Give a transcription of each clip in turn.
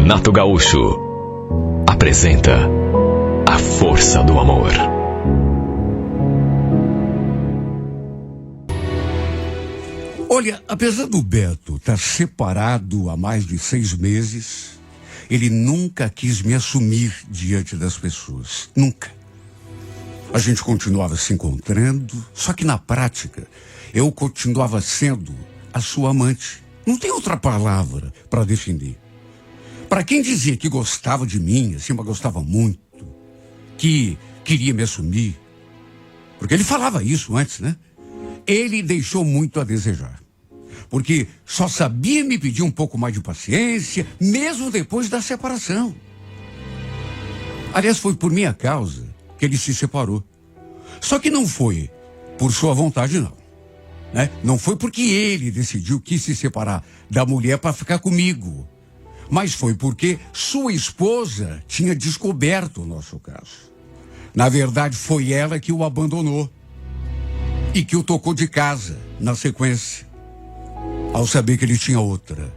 Renato Gaúcho apresenta A Força do Amor. Olha, apesar do Beto estar separado há mais de 6 meses, ele nunca quis me assumir diante das pessoas. Nunca. A gente continuava se encontrando, só que na prática eu continuava sendo a sua amante. Não tem outra palavra para definir. Para quem dizia que gostava de mim, assim, mas gostava muito, que queria me assumir, porque ele falava isso antes, né? Ele deixou muito a desejar. Porque só sabia me pedir um pouco mais de paciência, mesmo depois da separação. Aliás, foi por minha causa que ele se separou. Só que não foi por sua vontade, não. Né? Não foi porque ele decidiu que se separar da mulher para ficar comigo. Mas foi porque sua esposa tinha descoberto o nosso caso. Na verdade, foi ela que o abandonou. E que o tocou de casa, na sequência. Ao saber que ele tinha outra.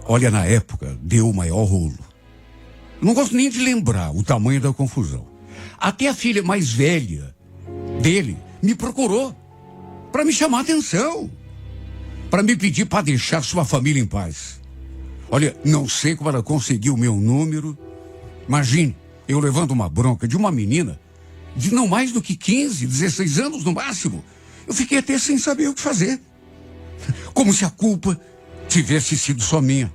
Olha, na época, deu o maior rolo. Não gosto nem de lembrar o tamanho da confusão. Até a filha mais velha dele me procurou para me chamar a atenção. Para me pedir para deixar sua família em paz. Olha, não sei como ela conseguiu o meu número. Imagine, eu levando uma bronca de uma menina de não mais do que 15, 16 anos no máximo. Eu fiquei até sem saber o que fazer. Como se a culpa tivesse sido só minha.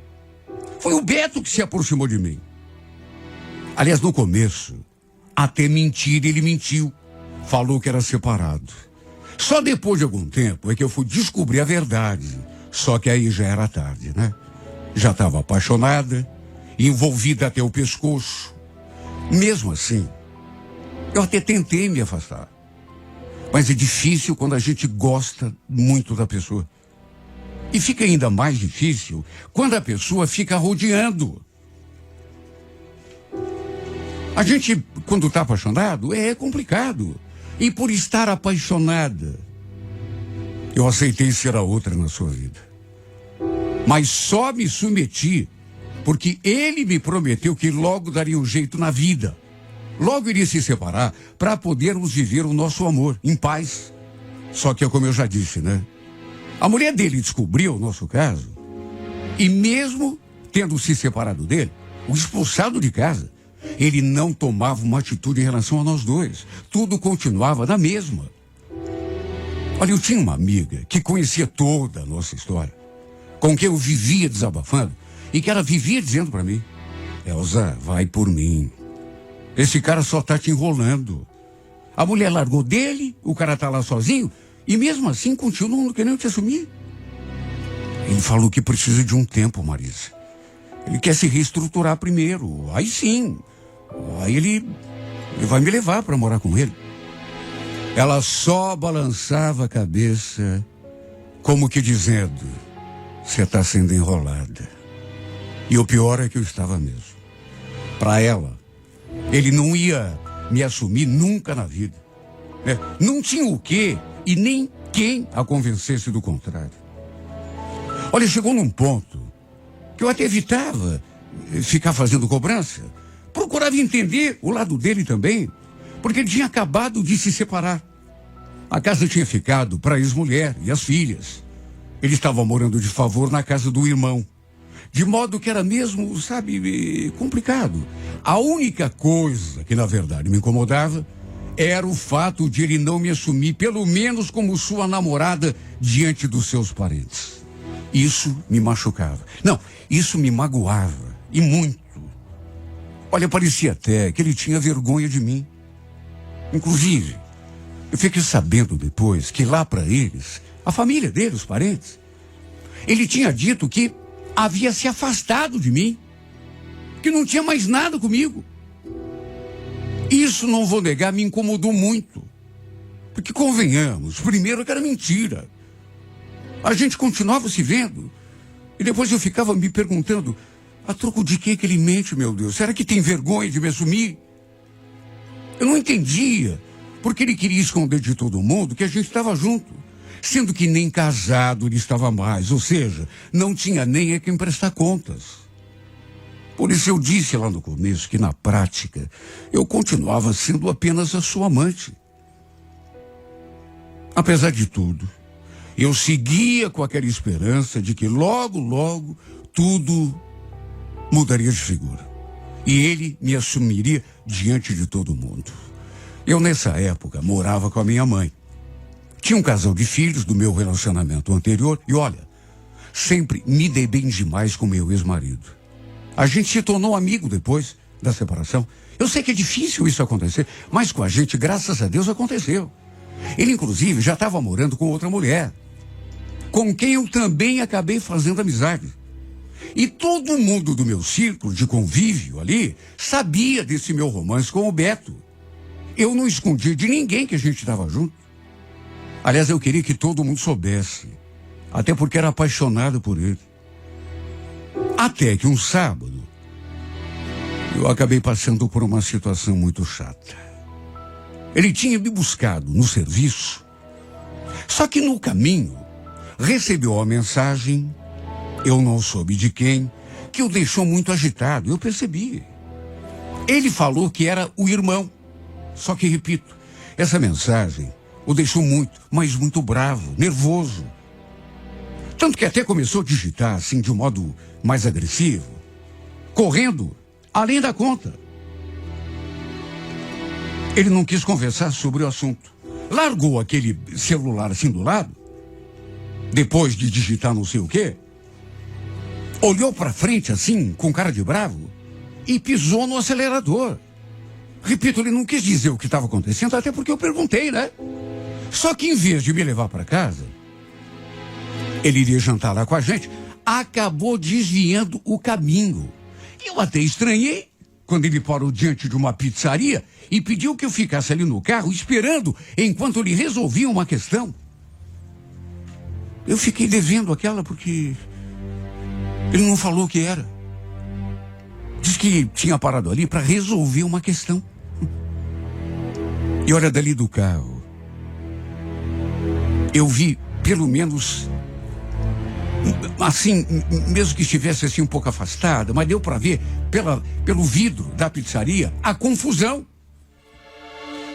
Foi o Beto que se aproximou de mim. Aliás, no começo, até mentir ele mentiu. Falou que era separado. Só depois de algum tempo é que eu fui descobrir a verdade. Só que aí já era tarde, né? Já estava apaixonada, envolvida até o pescoço. Mesmo assim, eu até tentei me afastar. Mas é difícil quando a gente gosta muito da pessoa. E fica ainda mais difícil quando a pessoa fica rodeando. A gente, quando está apaixonado, é complicado. E por estar apaixonada, eu aceitei ser a outra na sua vida. Mas só me submeti porque ele me prometeu que logo daria um jeito na vida. Logo iria se separar para podermos viver o nosso amor em paz. Só que é como eu já disse, né? A mulher dele descobriu o nosso caso e mesmo tendo se separado dele, o expulsado de casa, ele não tomava uma atitude em relação a nós dois. Tudo continuava na mesma. Olha, eu tinha uma amiga que conhecia toda a nossa história, com quem eu vivia desabafando e que ela vivia dizendo para mim: Elza, vai por mim. Esse cara só tá te enrolando. A mulher largou dele, o cara tá lá sozinho e mesmo assim continua não querendo te assumir. Ele falou que precisa de um tempo, Marisa. Ele quer se reestruturar primeiro. Aí sim. Aí ele vai me levar para morar com ele. Ela só balançava a cabeça, como que dizendo: você está sendo enrolada. E o pior é que eu estava mesmo. Para ela, ele não ia me assumir nunca na vida. Não tinha o quê e nem quem a convencesse do contrário. Olha, chegou num ponto que eu até evitava ficar fazendo cobrança. Procurava entender o lado dele também, porque ele tinha acabado de se separar. A casa tinha ficado para a ex-mulher e as filhas. Ele estava morando de favor na casa do irmão. De modo que era mesmo, sabe, complicado. A única coisa que, na verdade, me incomodava era o fato de ele não me assumir, pelo menos como sua namorada, diante dos seus parentes. Isso me machucava. Não, isso me magoava, e muito. Olha, parecia até que ele tinha vergonha de mim. Inclusive, eu fiquei sabendo depois que lá para eles, a família dele, os parentes, ele tinha dito que havia se afastado de mim, que não tinha mais nada comigo. Isso, não vou negar, me incomodou muito. Porque convenhamos, primeiro que era mentira. A gente continuava se vendo. E depois eu ficava me perguntando: a troco de que ele mente, meu Deus? Será que tem vergonha de me assumir? Eu não entendia, porque ele queria esconder de todo mundo que a gente estava junto. Sendo que nem casado ele estava mais, ou seja, não tinha nem a quem prestar contas. Por isso eu disse lá no começo que, na prática, eu continuava sendo apenas a sua amante. Apesar de tudo, eu seguia com aquela esperança de que logo, logo, tudo mudaria de figura. E ele me assumiria diante de todo mundo. Eu, nessa época, morava com a minha mãe. Tinha um casal de filhos do meu relacionamento anterior e, olha, sempre me dei bem demais com meu ex-marido. A gente se tornou amigo depois da separação. Eu sei que é difícil isso acontecer, mas com a gente, graças a Deus, aconteceu. Ele, inclusive, já estava morando com outra mulher, com quem eu também acabei fazendo amizade. E todo mundo do meu círculo de convívio ali sabia desse meu romance com o Beto. Eu não escondia de ninguém que a gente estava junto. Aliás, eu queria que todo mundo soubesse, até porque era apaixonado por ele. Até que um sábado, eu acabei passando por uma situação muito chata. Ele tinha me buscado no serviço, só que no caminho recebeu uma mensagem, eu não soube de quem, que o deixou muito agitado. Eu percebi. Ele falou que era o irmão, só que, repito, essa mensagem o deixou muito, mas muito bravo, nervoso. Tanto que até começou a digitar assim de um modo mais agressivo, correndo além da conta. Ele não quis conversar sobre o assunto. Largou aquele celular assim do lado, depois de digitar não sei o quê, olhou para frente assim, com cara de bravo, e pisou no acelerador. Repito, ele não quis dizer o que estava acontecendo, até porque eu perguntei, né? Só que em vez de me levar para casa, ele iria jantar lá com a gente, acabou desviando o caminho. Eu até estranhei quando ele parou diante de uma pizzaria e pediu que eu ficasse ali no carro esperando enquanto ele resolvia uma questão. Eu fiquei devendo aquela porque ele não falou o que era. Diz que tinha parado ali para resolver uma questão. E olha, dali do carro, eu vi pelo menos, assim, mesmo que estivesse assim um pouco afastada, mas deu para ver pelo vidro da pizzaria a confusão.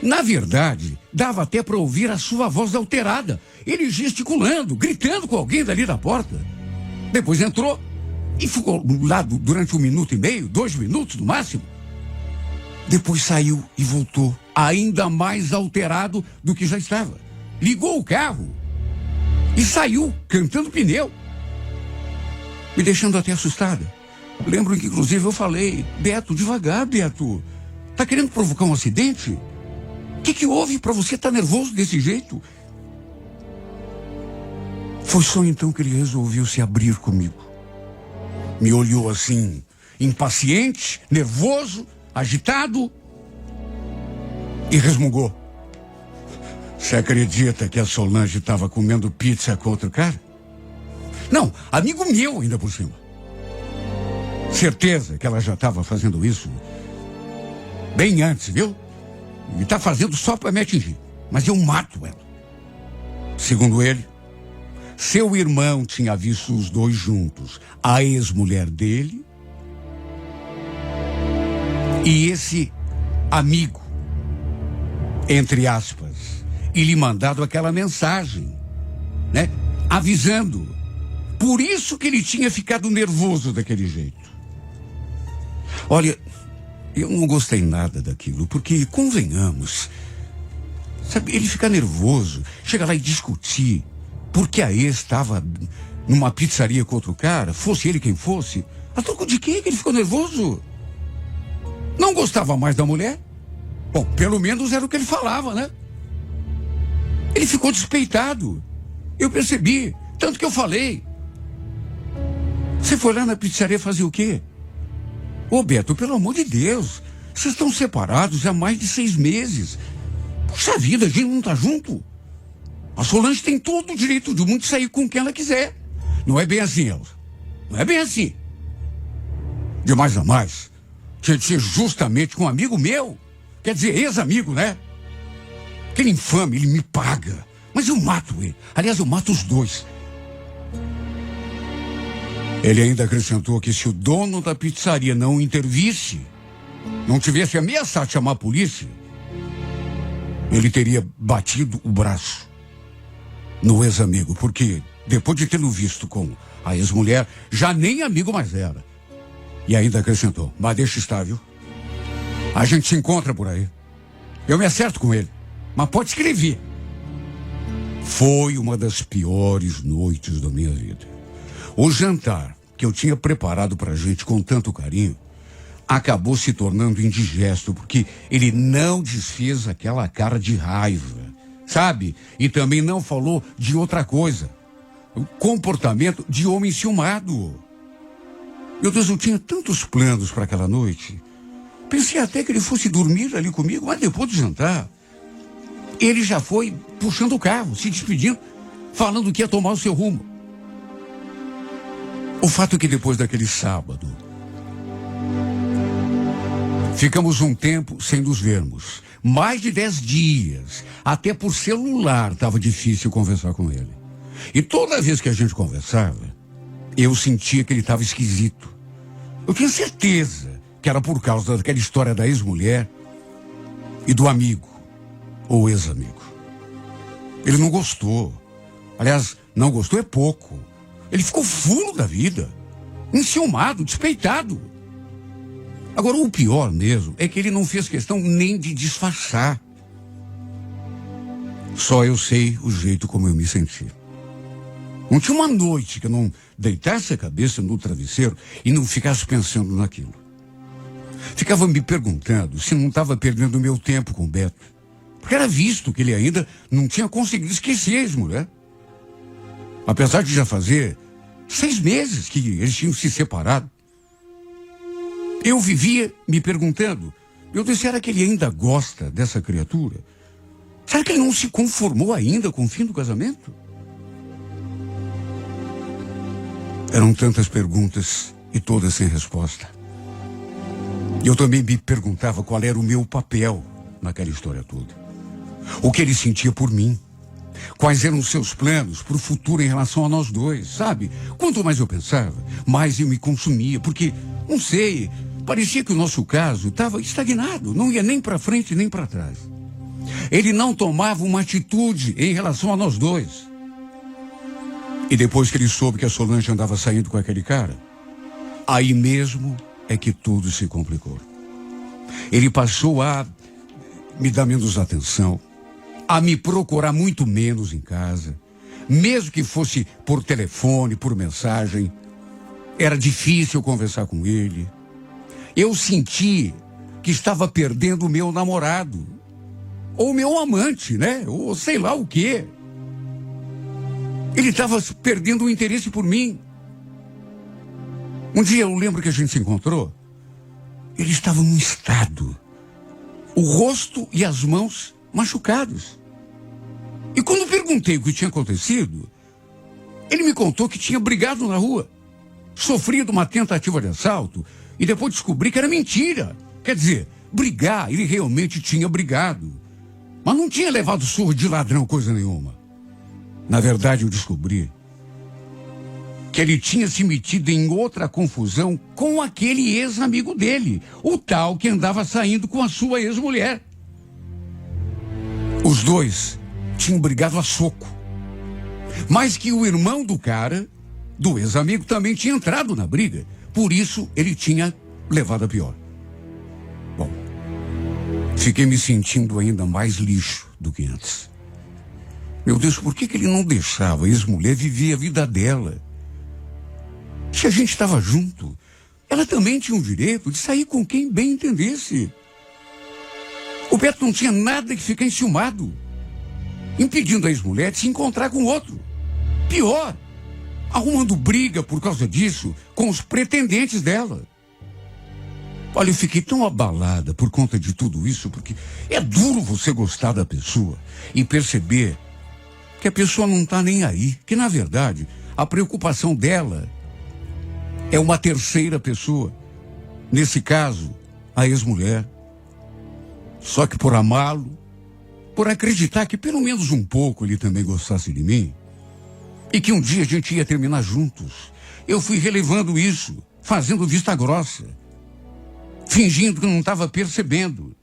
Na verdade, dava até para ouvir a sua voz alterada, ele gesticulando, gritando com alguém dali da porta. Depois entrou e ficou lá durante 1 minuto e meio, 2 minutos no máximo. Depois saiu e voltou, ainda mais alterado do que já estava. Ligou o carro e saiu, cantando pneu, me deixando até assustada. Lembro que, inclusive, eu falei: Beto, devagar, Beto. Tá querendo provocar um acidente? O que houve para você estar nervoso desse jeito? Foi só então que ele resolveu se abrir comigo. Me olhou assim, impaciente, nervoso, agitado, e resmungou: Você acredita que a Solange estava comendo pizza com outro cara? Não, amigo meu ainda por cima. Certeza que ela já estava fazendo isso bem antes, viu? E está fazendo só para me atingir. Mas eu mato ela. Segundo ele, seu irmão tinha visto os dois juntos, a ex-mulher dele e esse amigo, entre aspas, e lhe mandado aquela mensagem, né? Avisando. Por isso que ele tinha ficado nervoso daquele jeito. Olha, eu não gostei nada daquilo, porque, convenhamos, sabe, ele fica nervoso, chega lá e discutir, porque a ex estava numa pizzaria com outro cara, fosse ele quem fosse. A troco de quê que ele ficou nervoso? Não gostava mais da mulher? Bom, pelo menos era o que ele falava, né? Ele ficou despeitado. Eu percebi, tanto que eu falei: Você foi lá na pizzaria fazer o quê? Ô Beto, pelo amor de Deus, vocês estão separados há mais de 6 meses. Puxa vida, a gente não tá junto. A Solange tem todo o direito do mundo de sair com quem ela quiser. Não é bem assim, Elza. Não é bem assim. De mais a mais, tinha de ser justamente com um amigo meu. Quer dizer, ex-amigo, né? Aquele infame, ele me paga. Mas eu mato ele. Aliás, eu mato os dois. Ele ainda acrescentou que se o dono da pizzaria não intervisse, não tivesse ameaçado chamar a polícia, ele teria batido o braço no ex-amigo, porque depois de tê-lo visto com a ex-mulher, já nem amigo mais era. E ainda acrescentou: mas deixa estar, viu? A gente se encontra por aí. Eu me acerto com ele, mas pode escrever. Foi uma das piores noites da minha vida. O jantar que eu tinha preparado pra gente com tanto carinho acabou se tornando indigesto, porque ele não desfez aquela cara de raiva, sabe? E também não falou de outra coisa. O comportamento de homem ciumado. Meu Deus, eu tinha tantos planos para aquela noite. Pensei até que ele fosse dormir ali comigo, mas depois do jantar, ele já foi puxando o carro, se despedindo, falando que ia tomar o seu rumo. O fato é que depois daquele sábado, ficamos um tempo sem nos vermos. Mais de 10 dias. Até por celular estava difícil conversar com ele. E toda vez que a gente conversava, eu sentia que ele estava esquisito. Eu tinha certeza que era por causa daquela história da ex-mulher e do amigo, ou ex-amigo. Ele não gostou. Aliás, não gostou é pouco. Ele ficou fulo da vida, enciumado, despeitado. Agora, o pior mesmo é que ele não fez questão nem de disfarçar. Só eu sei o jeito como eu me senti. Não tinha uma noite que eu não deitasse a cabeça no travesseiro e não ficasse pensando naquilo. Ficava me perguntando se não estava perdendo meu tempo com o Beto. Porque era visto que ele ainda não tinha conseguido esquecer a ex-mulher. Apesar de já fazer 6 meses que eles tinham se separado. Eu vivia me perguntando, meu Deus, será que ele ainda gosta dessa criatura? Será que ele não se conformou ainda com o fim do casamento? Eram tantas perguntas e todas sem resposta. Eu também me perguntava qual era o meu papel naquela história toda. O que ele sentia por mim. Quais eram os seus planos para o futuro em relação a nós dois, sabe? Quanto mais eu pensava, mais eu me consumia, porque, não sei, parecia que o nosso caso estava estagnado, não ia nem para frente nem para trás. Ele não tomava uma atitude em relação a nós dois. E depois que ele soube que a Solange andava saindo com aquele cara, aí mesmo é que tudo se complicou. Ele passou a me dar menos atenção, a me procurar muito menos em casa, mesmo que fosse por telefone, por mensagem. Era difícil conversar com ele. Eu senti que estava perdendo o meu namorado, ou meu amante, né? Ou sei lá o quê. Ele estava perdendo o interesse por mim. Um dia eu lembro que a gente se encontrou. Ele estava num estado, o rosto e as mãos machucados. E quando perguntei o que tinha acontecido, ele me contou que tinha brigado na rua, sofrido uma tentativa de assalto, e depois descobri que era mentira. Quer dizer, brigar, ele realmente tinha brigado, mas não tinha levado surra de ladrão, coisa nenhuma. Na verdade, eu descobri que ele tinha se metido em outra confusão com aquele ex-amigo dele, o tal que andava saindo com a sua ex-mulher. Os dois tinham brigado a soco. Mas que o irmão do cara, do ex-amigo, também tinha entrado na briga. Por isso, ele tinha levado a pior. Bom, fiquei me sentindo ainda mais lixo do que antes. Meu Deus, por que ele não deixava a ex-mulher viver a vida dela? Se a gente estava junto, ela também tinha o direito de sair com quem bem entendesse. O Beto não tinha nada que ficar enciumado, impedindo a ex-mulher de se encontrar com outro. Pior, arrumando briga por causa disso com os pretendentes dela. Olha, eu fiquei tão abalada por conta de tudo isso, porque é duro você gostar da pessoa e perceber que a pessoa não está nem aí, que na verdade a preocupação dela é uma terceira pessoa. Nesse caso, a ex-mulher. Só que por amá-lo, por acreditar que pelo menos um pouco ele também gostasse de mim, e que um dia a gente ia terminar juntos, eu fui relevando isso, fazendo vista grossa, fingindo que não estava percebendo.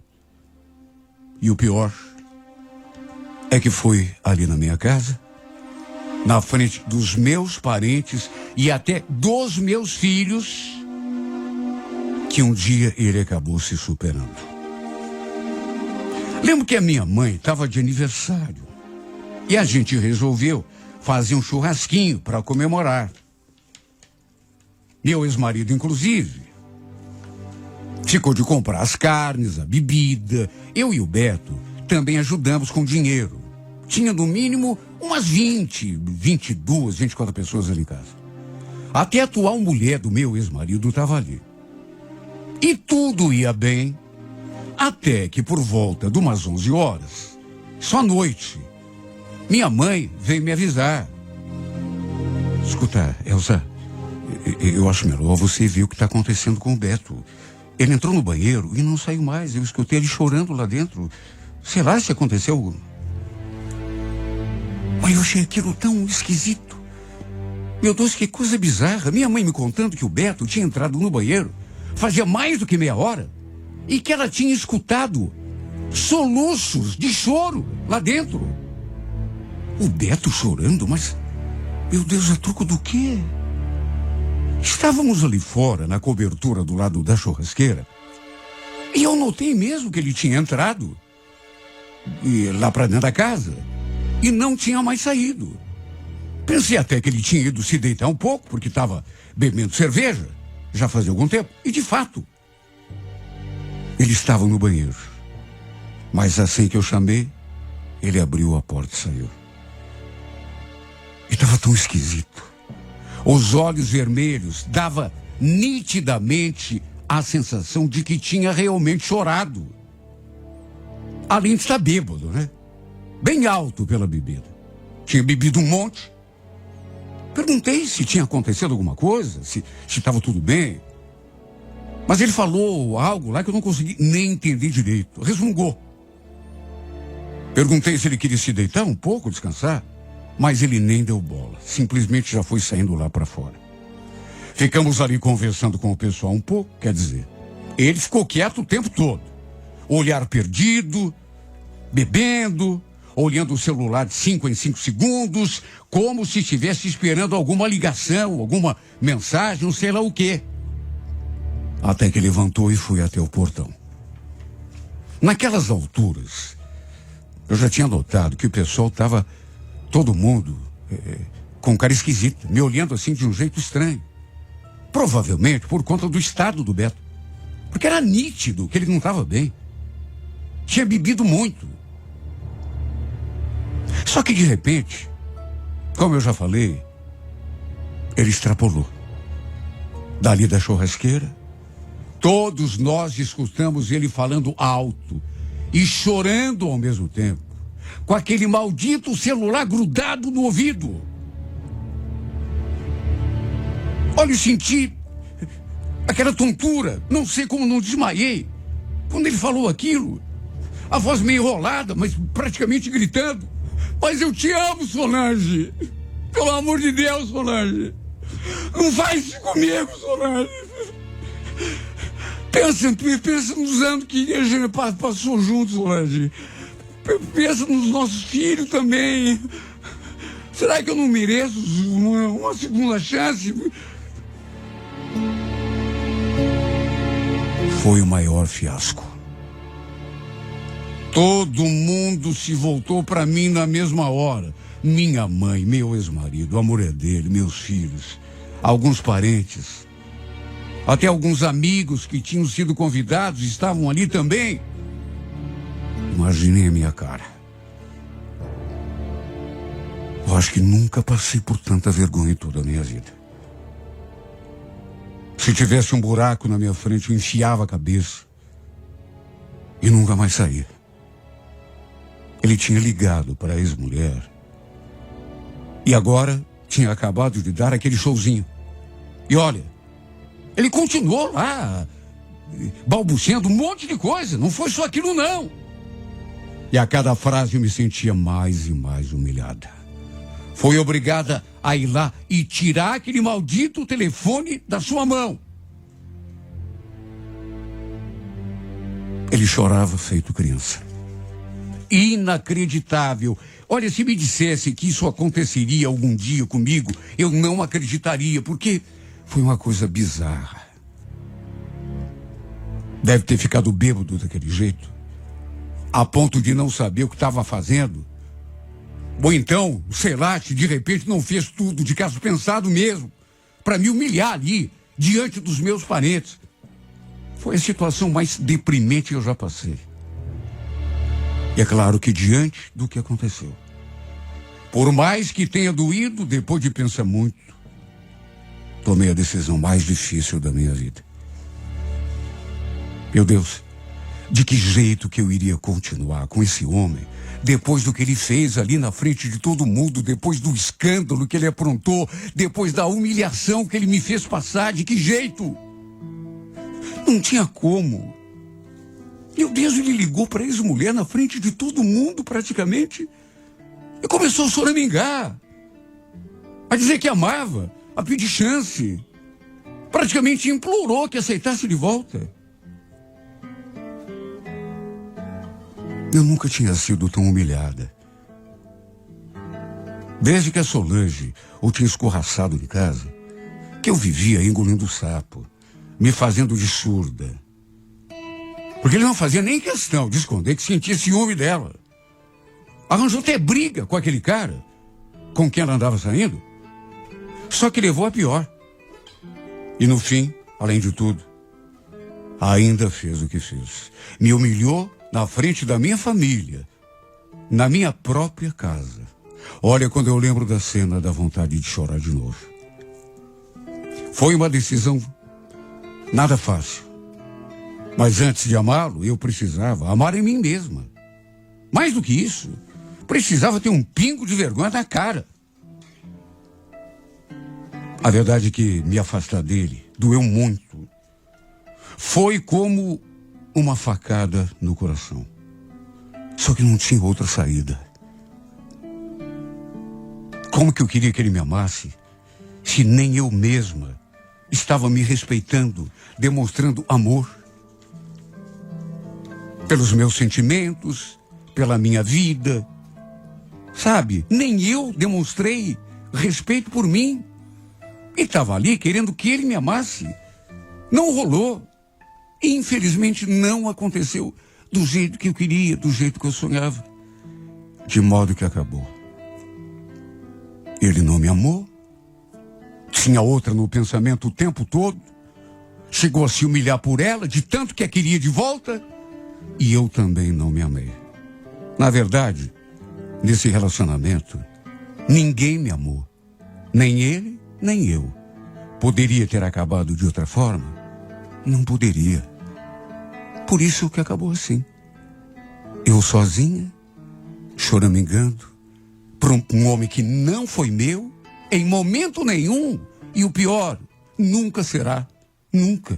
E o pior é que foi ali na minha casa, na frente dos meus parentes e até dos meus filhos, que um dia ele acabou se superando. Lembro que a minha mãe estava de aniversário e a gente resolveu fazer um churrasquinho para comemorar. Meu ex-marido, inclusive, ficou de comprar as carnes, a bebida. Eu e o Beto também ajudamos com dinheiro. Tinha no mínimo umas 20, 22, 24 pessoas ali em casa. Até a atual mulher do meu ex-marido estava ali. E tudo ia bem, até que por volta de umas 11 horas, só à noite, minha mãe veio me avisar. Escuta, Elza, eu acho melhor você ver o que está acontecendo com o Beto. Ele entrou no banheiro e não saiu mais. Eu escutei ele chorando lá dentro. Sei lá se aconteceu. Mas eu achei aquilo tão esquisito. Meu Deus, que coisa bizarra. Minha mãe me contando que o Beto tinha entrado no banheiro fazia mais do que meia hora e que ela tinha escutado soluços de choro lá dentro. O Beto chorando, mas, meu Deus, a troco do quê? Estávamos ali fora, na cobertura do lado da churrasqueira, e eu notei mesmo que ele tinha entrado lá para dentro da casa e não tinha mais saído. Pensei até que ele tinha ido se deitar um pouco, porque estava bebendo cerveja, já fazia algum tempo, e de fato, ele estava no banheiro. Mas assim que eu chamei, ele abriu a porta e saiu. E estava tão esquisito. Os olhos vermelhos dava nitidamente a sensação de que tinha realmente chorado. Além de estar bêbado, né? Bem alto pela bebida. Tinha bebido um monte. Perguntei se tinha acontecido alguma coisa, se estava tudo bem. Mas ele falou algo lá que eu não consegui nem entender direito. Resmungou. Perguntei se ele queria se deitar um pouco, descansar. Mas ele nem deu bola. Simplesmente já foi saindo lá para fora. Ficamos ali conversando com o pessoal um pouco. Quer dizer, ele ficou quieto o tempo todo. Olhar perdido, bebendo, olhando o celular de 5 em 5 segundos, como se estivesse esperando alguma ligação, alguma mensagem, não sei lá o quê. Até que levantou e foi até o portão. Naquelas alturas, eu já tinha notado que o pessoal estava... Todo mundo com cara esquisita, me olhando assim de um jeito estranho. Provavelmente por conta do estado do Beto. Porque era nítido que ele não estava bem. Tinha bebido muito. Só que de repente, como eu já falei, ele extrapolou. Dali da churrasqueira, todos nós escutamos ele falando alto e chorando ao mesmo tempo, com aquele maldito celular grudado no ouvido. Olha, eu senti aquela tontura, não sei como não desmaiei. Quando ele falou aquilo, a voz meio enrolada, mas praticamente gritando: mas eu te amo, Solange. Pelo amor de Deus, Solange. Não faz isso comigo, Solange. Pensa nos anos que a gente passou juntos, Solange. Pensa nos nossos filhos também. Será que eu não mereço uma segunda chance? Foi o maior fiasco. Todo mundo se voltou para mim na mesma hora. Minha mãe, meu ex-marido, a mulher dele, meus filhos, alguns parentes, até alguns amigos que tinham sido convidados estavam ali também. Imaginei a minha cara. Eu acho que nunca passei por tanta vergonha em toda a minha vida. Se tivesse um buraco na minha frente, eu enfiava a cabeça e nunca mais saía. Ele tinha ligado para a ex-mulher e agora tinha acabado de dar aquele showzinho. E olha, ele continuou lá, balbuciando um monte de coisa. Não foi só aquilo, não. E a cada frase eu me sentia mais e mais humilhada. foi obrigada a ir lá e tirar aquele maldito telefone da sua mão. Ele chorava feito criança. Inacreditável. Olha, se me dissesse que isso aconteceria algum dia comigo, eu não acreditaria, porque foi uma coisa bizarra. Deve ter ficado bêbado daquele jeito, a ponto de não saber o que estava fazendo. Ou então, sei lá, de repente não fez tudo de caso pensado mesmo, para me humilhar ali, diante dos meus parentes. Foi a situação mais deprimente que eu já passei. E é claro que diante do que aconteceu, por mais que tenha doído, depois de pensar muito, tomei a decisão mais difícil da minha vida. Meu Deus, de que jeito que eu iria continuar com esse homem, depois do que ele fez ali na frente de todo mundo, depois do escândalo que ele aprontou, depois da humilhação que ele me fez passar, de que jeito? Não tinha como. Meu Deus, ele ligou para a ex-mulher na frente de todo mundo, praticamente, e começou a choramingar, a dizer que amava, a pedir chance. Praticamente implorou que aceitasse de volta. Eu nunca tinha sido tão humilhada. Desde que a Solange o tinha escorraçado de casa, que eu vivia engolindo sapo, me fazendo de surda. Porque ele não fazia nem questão de esconder que sentia ciúme dela. Arranjou até briga com aquele cara com quem ela andava saindo. Só que levou a pior. E no fim, além de tudo, ainda fez o que fez. Me humilhou na frente da minha família, na minha própria casa. Olha, quando eu lembro da cena, dá vontade de chorar de novo. Foi uma decisão nada fácil. Mas antes de amá-lo, eu precisava amar em mim mesma. Mais do que isso, precisava ter um pingo de vergonha na cara. A verdade é que me afastar dele doeu muito. Foi como uma facada no coração. Só que não tinha outra saída. Como que eu queria que ele me amasse, se nem eu mesma estava me respeitando, demonstrando amor pelos meus sentimentos, pela minha vida. Sabe, nem eu demonstrei respeito por mim. E estava ali querendo que ele me amasse. Não rolou. E, infelizmente, não aconteceu do jeito que eu queria, do jeito que eu sonhava. De modo que acabou. Ele não me amou. Tinha outra no pensamento o tempo todo. Chegou a se humilhar por ela, de tanto que a queria de volta. E eu também não me amei. Na verdade, nesse relacionamento, ninguém me amou. Nem ele, nem eu. Poderia ter acabado de outra forma? Não poderia. Por isso que acabou assim. Eu sozinha, choramingando, por um homem que não foi meu, em momento nenhum. E o pior, nunca será. Nunca.